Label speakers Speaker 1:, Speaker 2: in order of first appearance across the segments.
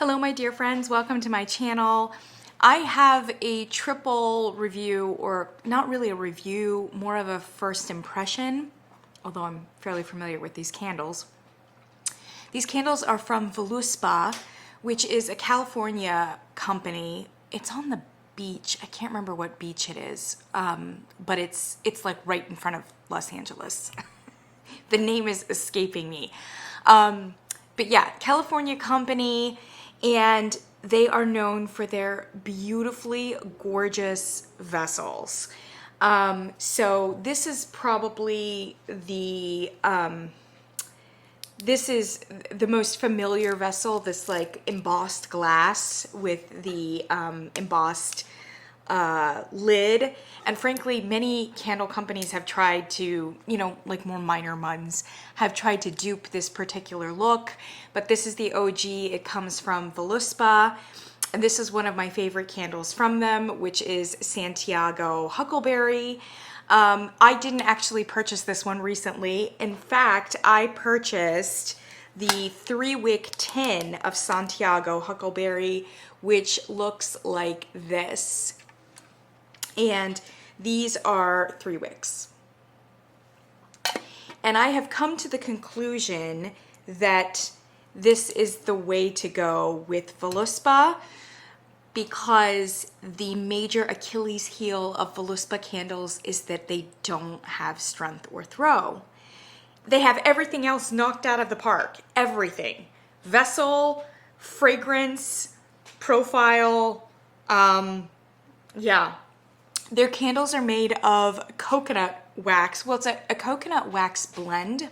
Speaker 1: Hello my dear friends, welcome to my channel. I have a triple review, or not really a review, more of a first impression, although I'm fairly familiar with these candles. These candles are from Voluspa, which is a California company. It's on the beach. I can't remember what beach it is, but it's like right in front of Los Angeles. The name is escaping me. But yeah, California company, and they are known for their beautifully gorgeous vessels. So this is probably this is the most familiar vessel, this like embossed glass with the embossed lid. And frankly, many candle companies have tried to, like more minor ones, have tried to dupe this particular look, but this is the OG. It comes from Voluspa, and this is one of my favorite candles from them, which is Santiago Huckleberry. I didn't actually purchase this one recently. In fact, I purchased the 3-wick tin of Santiago Huckleberry, which looks like this. And these are 3 wicks. And I have come to the conclusion that this is the way to go with Voluspa, because the major Achilles heel of Voluspa candles is that they don't have strength or throw. They have everything else knocked out of the park. Everything. Vessel, fragrance, profile, yeah. Their candles are made of coconut wax. Well, it's a coconut wax blend.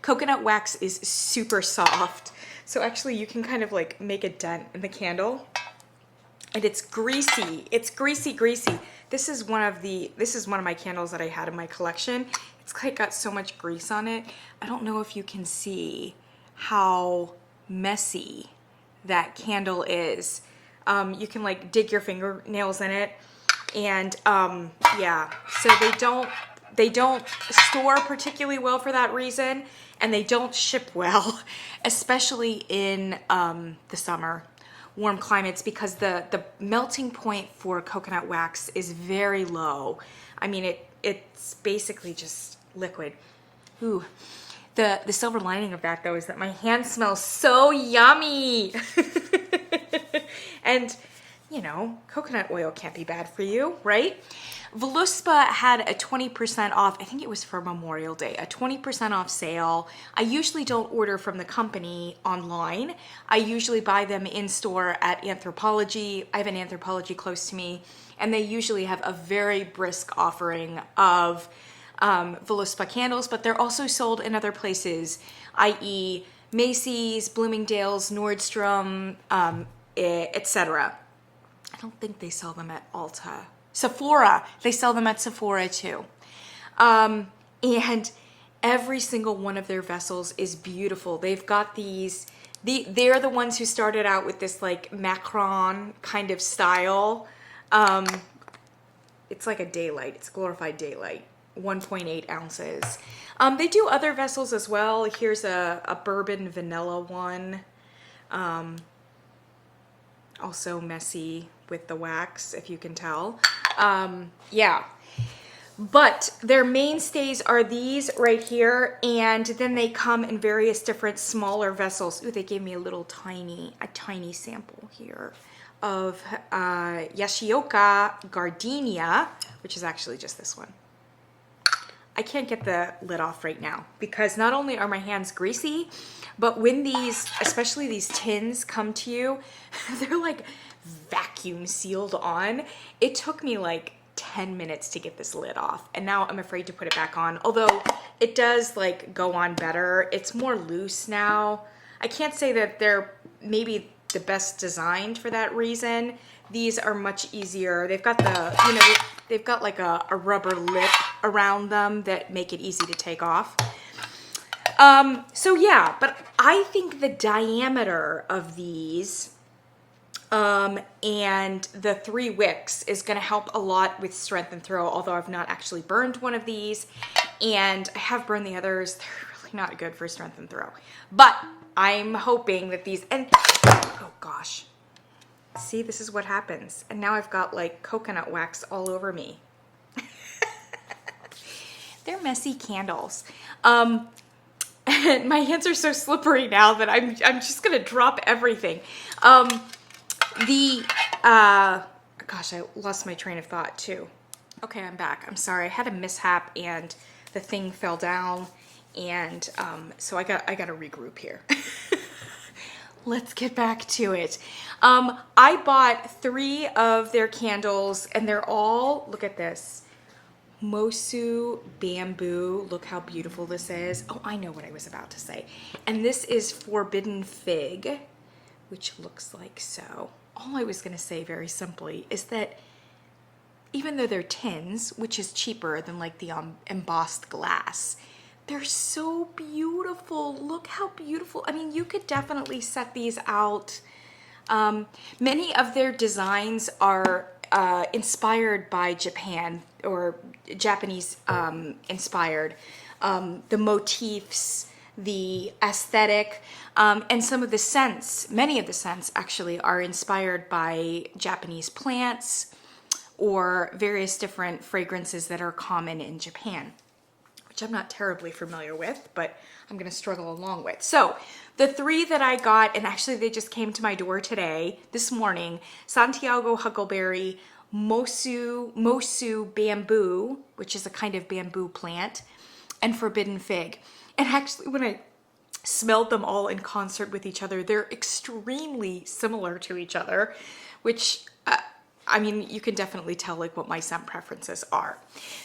Speaker 1: Coconut wax is super soft. So actually you can kind of like make a dent in the candle. And it's greasy. It's greasy, greasy. This is one of my candles that I had in my collection. It's like got so much grease on it. I don't know if you can see how messy that candle is. You can like dig your fingernails in it. And yeah, so they don't store particularly well for that reason, and they don't ship well, especially in the summer, warm climates, because the melting point for coconut wax is very low. I mean, it's basically just liquid. Ooh. The silver lining of that, though, is that my hand smells so yummy. And coconut oil can't be bad for you, right? Voluspa had a 20% off, I think it was for Memorial Day, a 20% off sale. I usually don't order from the company online. I usually buy them in store at Anthropologie. I have an Anthropologie close to me, and they usually have a very brisk offering of Voluspa candles, but they're also sold in other places, i.e. Macy's, Bloomingdale's, Nordstrom, etc. I don't think they sell them at Ulta. Sephora, they sell them at Sephora too. And every single one of their vessels is beautiful. They've got these, they're the ones who started out with this like Macron kind of style. It's like a daylight, it's glorified daylight, 1.8 ounces. They do other vessels as well. Here's a bourbon vanilla one. Also messy with the wax, if you can tell. Yeah, but their mainstays are these right here, and then they come in various different smaller vessels. Ooh, they gave me a tiny sample here of Yashioka Gardenia, which is actually just this one. I can't get the lid off right now because not only are my hands greasy, but when these, especially these tins, come to you, they're like vacuum sealed on. It took me like 10 minutes to get this lid off, and now I'm afraid to put it back on, although it does like go on better. It's more loose now. I can't say that they're maybe the best designed for that reason. These are much easier. They've got the, they've got like a rubber lip around them that make it easy to take off. So yeah, but I think the diameter of these and the 3 wicks is going to help a lot with strength and throw, although I've not actually burned one of these, and I have burned the others. They're really not good for strength and throw. But I'm hoping that these, and oh gosh, see, this is what happens. And now I've got like coconut wax all over me. They're messy candles. And my hands are so slippery now that I'm just gonna drop everything. Gosh, I lost my train of thought too. Okay, I'm back. I'm sorry, I had a mishap and the thing fell down, and so I got to regroup here. Let's get back to it. I bought 3 of their candles, and they're all, look at this, Moso Bamboo. Look how beautiful this is. Oh, I know what I was about to say. And this is Forbidden Fig, which looks like so. All I was going to say very simply is that even though they're tins, which is cheaper than like the embossed glass, they're so beautiful. Look how beautiful. I mean, you could definitely set these out. Many of their designs are inspired by Japan, or Japanese inspired. The motifs, the aesthetic, and some of the scents, many of the scents actually are inspired by Japanese plants or various different fragrances that are common in Japan, which I'm not terribly familiar with, but I'm gonna struggle along with. So the 3 that I got, and actually they just came to my door today, this morning, Santiago Huckleberry, Moso Bamboo, which is a kind of bamboo plant, and Forbidden Fig. And actually when I smelled them all in concert with each other, they're extremely similar to each other, which I mean, you can definitely tell like what my scent preferences are.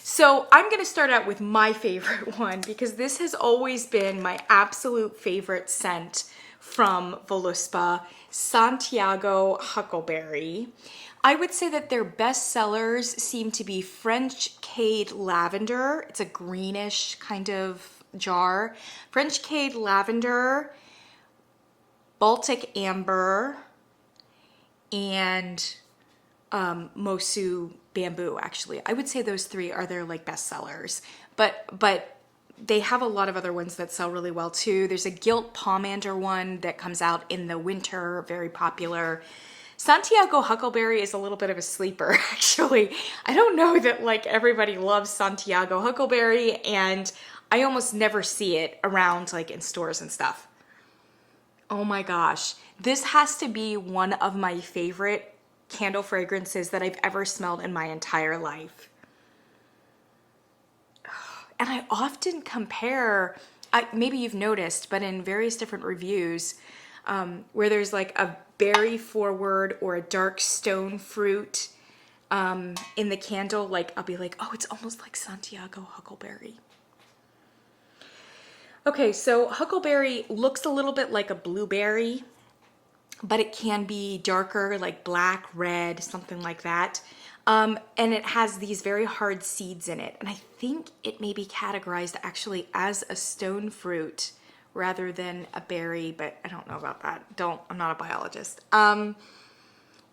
Speaker 1: So I'm gonna start out with my favorite one, because this has always been my absolute favorite scent from Voluspa, Santiago Huckleberry. I would say that their best sellers seem to be French Cade Lavender. It's a greenish kind of jar. French Cade Lavender, Baltic Amber, and Moso Bamboo. Actually, I would say those 3 are their like best sellers, but they have a lot of other ones that sell really well too. There's a gilt pomander one that comes out in the winter, very popular. Santiago Huckleberry is a little bit of a sleeper, actually. I don't know that like everybody loves Santiago Huckleberry, and I almost never see it around like in stores and stuff. Oh my gosh, this has to be one of my favorite candle fragrances that I've ever smelled in my entire life. And I often compare, maybe you've noticed, but in various different reviews, where there's like a berry forward or a dark stone fruit in the candle, like I'll be like, oh, it's almost like Santiago Huckleberry. Okay, so Huckleberry looks a little bit like a blueberry, but it can be darker, like black, red, something like that. And it has these very hard seeds in it. And I think it may be categorized actually as a stone fruit rather than a berry, but I don't know about that. I'm not a biologist.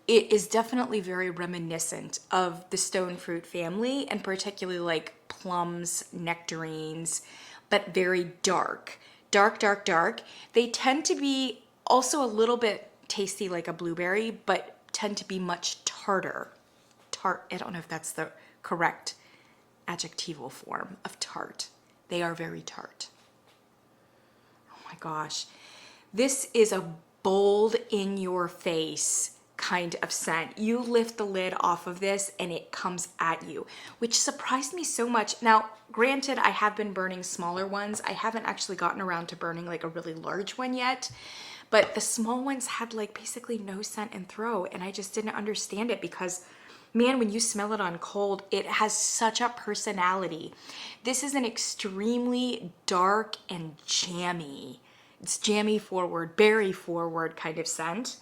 Speaker 1: It is definitely very reminiscent of the stone fruit family, and particularly like plums, nectarines, but very dark. Dark, dark, dark. They tend to be also a little bit tasty like a blueberry, but tend to be much tartar. I don't know if that's the correct adjectival form of tart. They are very tart. Oh my gosh. This is a bold, in your face kind of scent. You lift the lid off of this and it comes at you, which surprised me so much. Now, granted, I have been burning smaller ones. I haven't actually gotten around to burning like a really large one yet. But the small ones had like basically no scent and throw, and I just didn't understand it because, man, when you smell it on cold, it has such a personality. This is an extremely dark and jammy. It's jammy forward, berry forward kind of scent,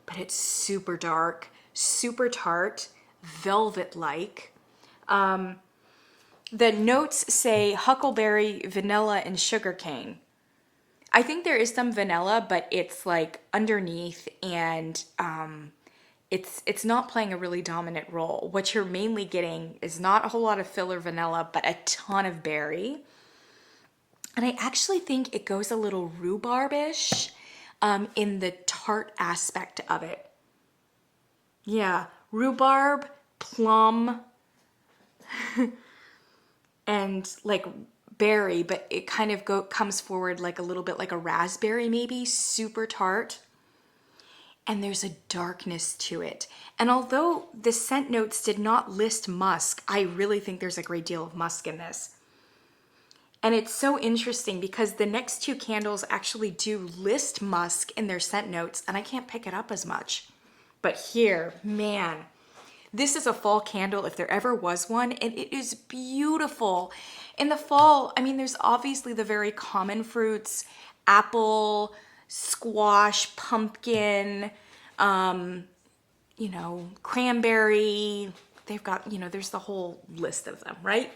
Speaker 1: but it's super dark, super tart, velvet-like. The notes say huckleberry, vanilla, and sugarcane. I think there is some vanilla, but it's like underneath, and it's not playing a really dominant role. What you're mainly getting is not a whole lot of filler vanilla, but a ton of berry. And I actually think it goes a little rhubarb-ish in the tart aspect of it. Yeah, rhubarb, plum, and like berry, but it kind of comes forward like a little bit like a raspberry maybe, super tart. And there's a darkness to it. And although the scent notes did not list musk, I really think there's a great deal of musk in this. And it's so interesting because the next two candles actually do list musk in their scent notes, and I can't pick it up as much. But here, man, this is a fall candle if there ever was one, and it is beautiful. In the fall, I mean, there's obviously the very common fruits, apple, squash, pumpkin, you know, cranberry. They've got, you know, there's the whole list of them, right?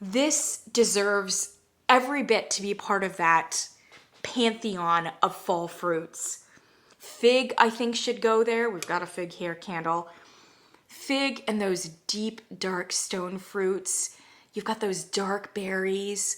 Speaker 1: This deserves every bit to be part of that pantheon of fall fruits. Fig, I think, should go there. We've got a fig here candle. Fig and those deep, dark stone fruits. You've got those dark berries,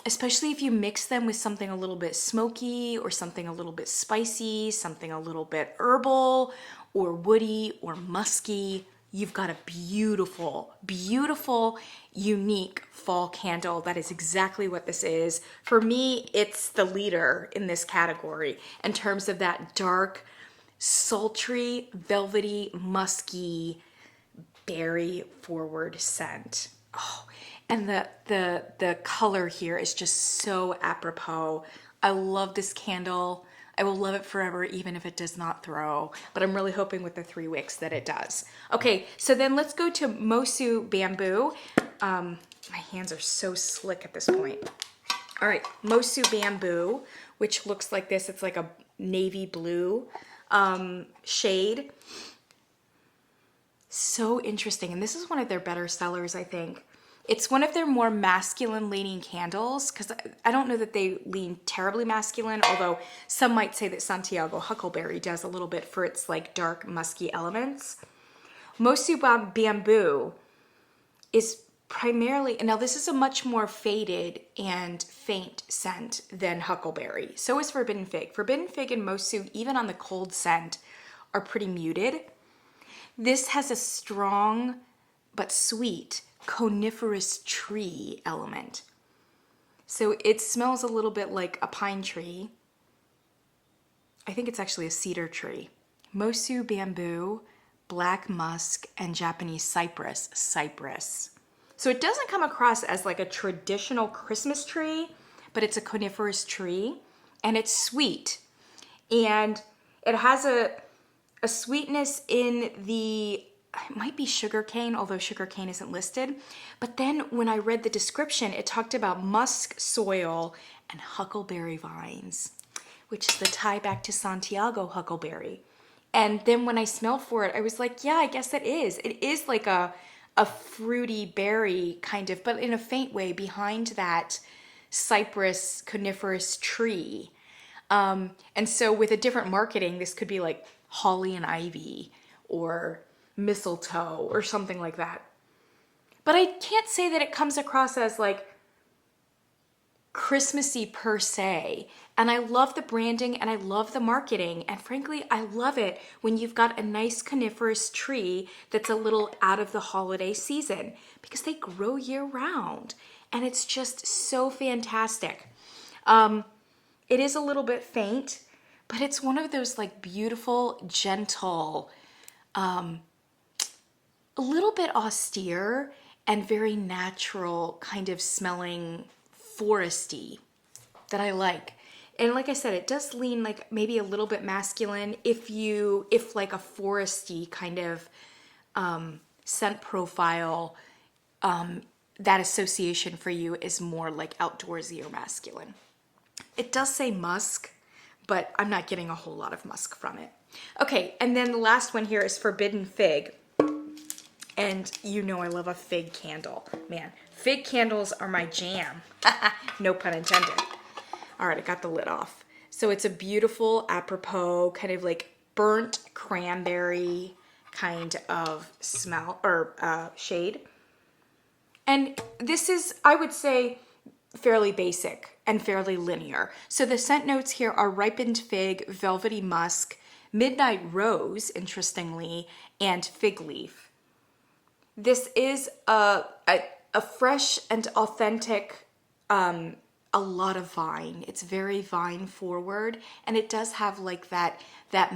Speaker 1: especially if you mix them with something a little bit smoky or something a little bit spicy, something a little bit herbal or woody or musky. You've got a beautiful, beautiful, unique fall candle. That is exactly what this is. For me, it's the leader in this category in terms of that dark, sultry, velvety, musky, berry forward scent. Oh, and the color here is just so apropos. I love this candle. I will love it forever, even if it does not throw, but I'm really hoping with the 3 wicks that it does. Okay, so then let's go to Moso Bamboo. My hands are so slick at this point. All right, Moso Bamboo, which looks like this. It's like a navy blue shade. So interesting, and this is one of their better sellers, I think. It's one of their more masculine leaning candles because I don't know that they lean terribly masculine, although some might say that Santiago Huckleberry does a little bit for its like dark musky elements. Moso Bamboo is primarily, now this is a much more faded and faint scent than Huckleberry. So is Forbidden Fig. Forbidden Fig and Moso, even on the cold scent, are pretty muted. This has a strong but sweet coniferous tree element. So it smells a little bit like a pine tree. I think it's actually a cedar tree. Moso Bamboo, black musk, and Japanese cypress. So it doesn't come across as like a traditional Christmas tree, but it's a coniferous tree, and it's sweet. And it has a sweetness in the, it might be sugarcane, although sugarcane isn't listed. But then when I read the description, it talked about musk soil and huckleberry vines, which is the tie back to Santiago Huckleberry. And then when I smelled for it, I was like, yeah, I guess it is. It is like a fruity berry kind of, but in a faint way behind that cypress coniferous tree. And so with a different marketing, this could be like holly and ivy or mistletoe or something like that. But I can't say that it comes across as like Christmassy per se. And I love the branding and I love the marketing. And frankly, I love it when you've got a nice coniferous tree that's a little out of the holiday season because they grow year round. And it's just so fantastic. It is a little bit faint, but it's one of those like beautiful, gentle, a little bit austere and very natural kind of smelling foresty that I like. And like I said, it does lean like maybe a little bit masculine if like a foresty kind of scent profile, that association for you is more like outdoorsy or masculine. It does say musk, but I'm not getting a whole lot of musk from it. Okay, and then the last one here is Forbidden Fig. And you know I love a fig candle. Man, fig candles are my jam. No pun intended. All right, I got the lid off. So it's a beautiful, apropos, kind of like burnt cranberry kind of smell or shade. And this is, I would say, fairly basic and fairly linear. So the scent notes here are ripened fig, velvety musk, midnight rose, interestingly, and fig leaf. This is a fresh and authentic, a lot of vine. It's very vine forward, and it does have like that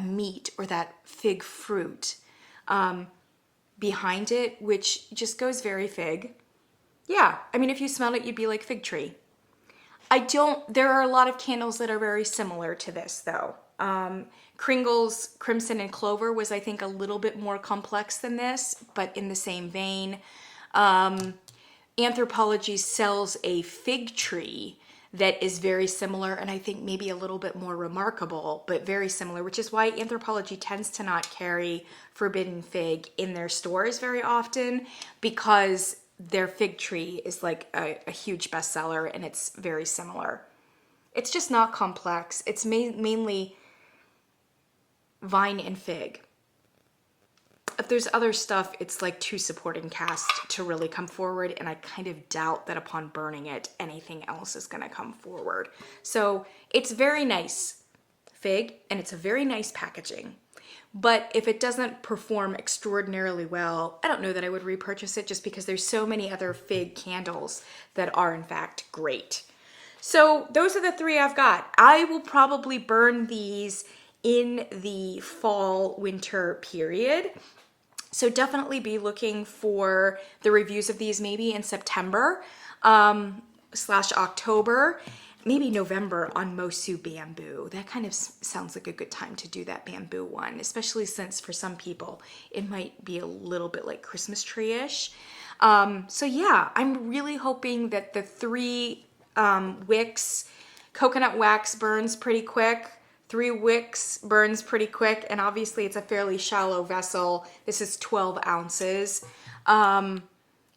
Speaker 1: meat or that fig fruit behind it, which just goes very fig. Yeah, I mean, if you smelled it, you'd be like fig tree. There are a lot of candles that are very similar to this though. Kringle's Crimson and Clover was, I think, a little bit more complex than this, but in the same vein. Anthropology sells a fig tree that is very similar, and I think maybe a little bit more remarkable, but very similar, which is why Anthropology tends to not carry Forbidden Fig in their stores very often, because their fig tree is like a huge bestseller and it's very similar. It's just not complex. It's mainly vine and fig. If there's other stuff, it's like too supporting cast to really come forward, and I kind of doubt that upon burning it, anything else is gonna come forward. So it's very nice fig, and it's a very nice packaging. But if it doesn't perform extraordinarily well, I don't know that I would repurchase it, just because there's so many other fig candles that are in fact great. So those are the three I've got. I will probably burn these in the fall winter period. So definitely be looking for the reviews of these maybe in September / October, maybe November on Moso Bamboo. That kind of sounds like a good time to do that bamboo one, especially since for some people it might be a little bit like Christmas tree-ish. So yeah, I'm really hoping that the 3 wicks, coconut wax burns pretty quick. 3 wicks burns pretty quick, and obviously it's a fairly shallow vessel. This is 12 ounces.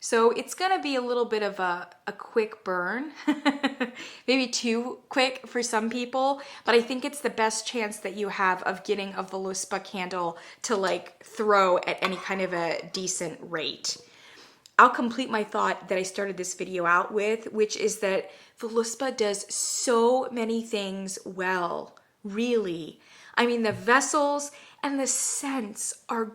Speaker 1: So it's gonna be a little bit of a quick burn, maybe too quick for some people, but I think it's the best chance that you have of getting a Voluspa candle to like throw at any kind of a decent rate. I'll complete my thought that I started this video out with, which is that Voluspa does so many things well. Really. I mean, the vessels and the scents are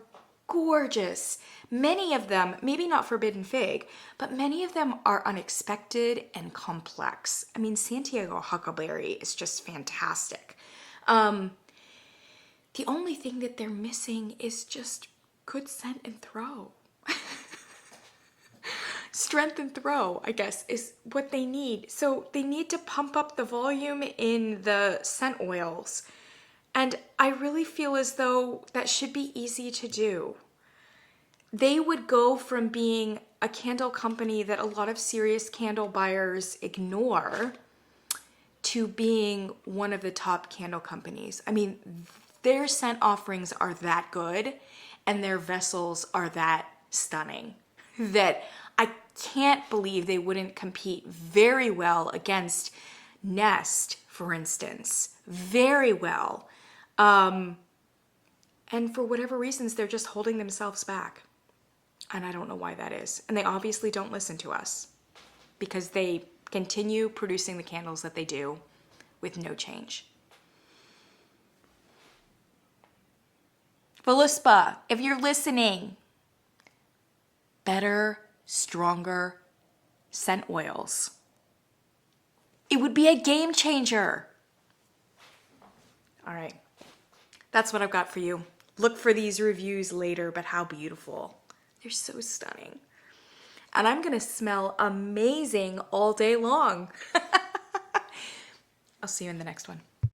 Speaker 1: gorgeous. Many of them, maybe not Forbidden Fig, but many of them are unexpected and complex. I mean, Santiago Huckleberry is just fantastic. The only thing that they're missing is just good scent and throw. Strength and throw, I guess, is what they need. So they need to pump up the volume in the scent oils. And I really feel as though that should be easy to do. They would go from being a candle company that a lot of serious candle buyers ignore to being one of the top candle companies. I mean, their scent offerings are that good, and their vessels are that stunning, that I can't believe they wouldn't compete very well against Nest, for instance. Very well. And for whatever reasons, they're just holding themselves back. And I don't know why that is. And they obviously don't listen to us, because they continue producing the candles that they do with no change. Voluspa, if you're listening, better, stronger scent oils. It would be a game changer. All right, that's what I've got for you. Look for these reviews later, but how beautiful. They're so stunning. And I'm gonna smell amazing all day long. I'll see you in the next one.